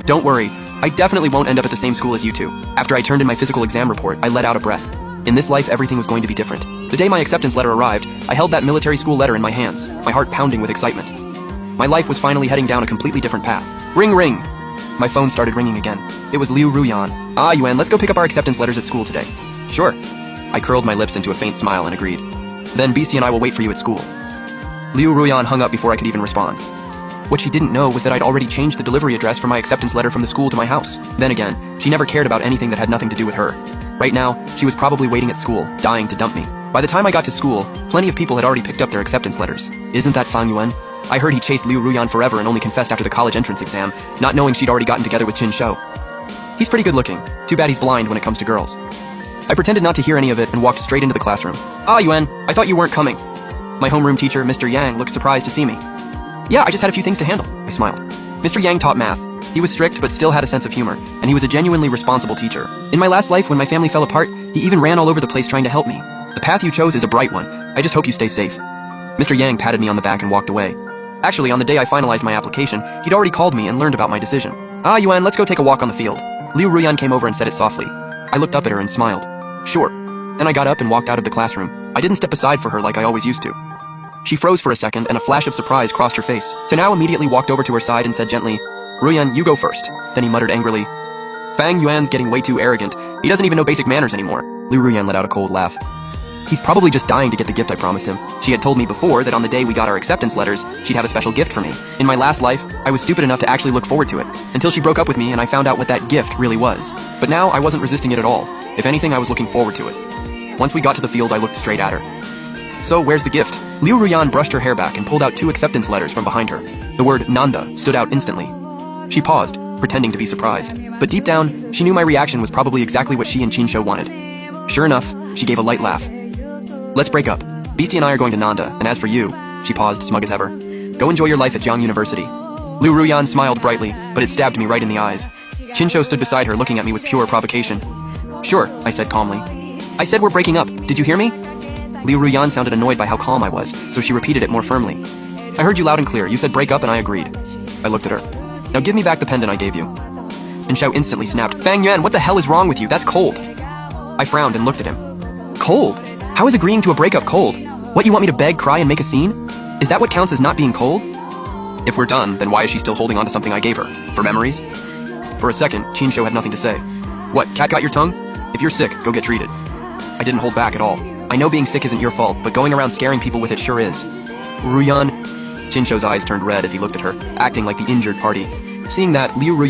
Don't worry, I definitely won't end up at the same school as you two. After I turned in my physical exam report, I let out a breath. In this life, everything was going to be different. The day my acceptance letter arrived, I held that military school letter in my hands, my heart pounding with excitement. My life was finally heading down a completely different path. Ring ring! My phone started ringing again. It was Liu Ruyan. Ah, Yuan, let's go pick up our acceptance letters at school today. Sure. I curled my lips into a faint smile and agreed. Then Beastie and I will wait for you at school. Liu Ruyan hung up before I could even respond. What she didn't know was that I'd already changed the delivery address for my acceptance letter from the school to my house. Then again, she never cared about anything that had nothing to do with her. Right now, she was probably waiting at school, dying to dump me. By the time I got to school, plenty of people had already picked up their acceptance letters. Isn't that Fang Yuan? I heard he chased Liu Ruyan forever and only confessed after the college entrance exam, not knowing she'd already gotten together with Qin Shou. He's pretty good looking. Too bad he's blind when it comes to girls. I pretended not to hear any of it and walked straight into the classroom. Ah, Yuan, I thought you weren't coming. My homeroom teacher, Mr. Yang, looked surprised to see me. Yeah, I just had a few things to handle, I smiled. Mr. Yang taught math. He was strict but still had a sense of humor, and he was a genuinely responsible teacher. In my last life, when my family fell apart, he even ran all over the place trying to help me. The path you chose is a bright one. I just hope you stay safe. Mr. Yang patted me on the back and walked away. Actually, on the day I finalized my application, he'd already called me and learned about my decision. Ah, Yuan, let's go take a walk on the field. Liu Ruyan came over and said it softly. I looked up at her and smiled. Sure. Then I got up and walked out of the classroom. I didn't step aside for her like I always used to. She froze for a second and a flash of surprise crossed her face. So now immediately walked over to her side and said gently, Ruyan, you go first. Then he muttered angrily, Fang Yuan's getting way too arrogant. He doesn't even know basic manners anymore. Liu Ruyan let out a cold laugh. He's probably just dying to get the gift I promised him. She had told me before that on the day we got our acceptance letters, she'd have a special gift for me. In my last life, I was stupid enough to actually look forward to it, until she broke up with me and I found out what that gift really was. But now I wasn't resisting it at all. If anything, I was looking forward to it. Once we got to the field, I looked straight at her. So, where's the gift? Liu Ruyan brushed her hair back and pulled out 2 acceptance letters from behind her. The word Nanda stood out instantly. She paused, pretending to be surprised. But deep down, she knew my reaction was probably exactly what she and Qin Shou wanted. Sure enough, she gave a light laugh. Let's break up. Beastie and I are going to Nanda, and as for you, she paused, smug as ever, go enjoy your life at Jiang University. Liu Ruyan smiled brightly, but it stabbed me right in the eyes. Qin Shou stood beside her, looking at me with pure provocation. Sure, I said calmly. I said we're breaking up. Did you hear me? Liu Ruyan sounded annoyed by how calm I was, so she repeated it more firmly. I heard you loud and clear. You said break up and I agreed. I looked at her. Now give me back the pendant I gave you. Qin Shou instantly snapped. Fang Yuan, what the hell is wrong with you? That's cold. I frowned and looked at him. Cold? How is agreeing to a breakup cold? What, you want me to beg, cry, and make a scene? Is that what counts as not being cold? If we're done, then why is she still holding on to something I gave her? For memories? For a second, Qin Shou had nothing to say. What, cat got your tongue? If you're sick, go get treated. I didn't hold back at all. I know being sick isn't your fault, but going around scaring people with it sure is. Ruyan. Qin Shou's eyes turned red as he looked at her, acting like the injured party. Seeing that, Liu Ruyan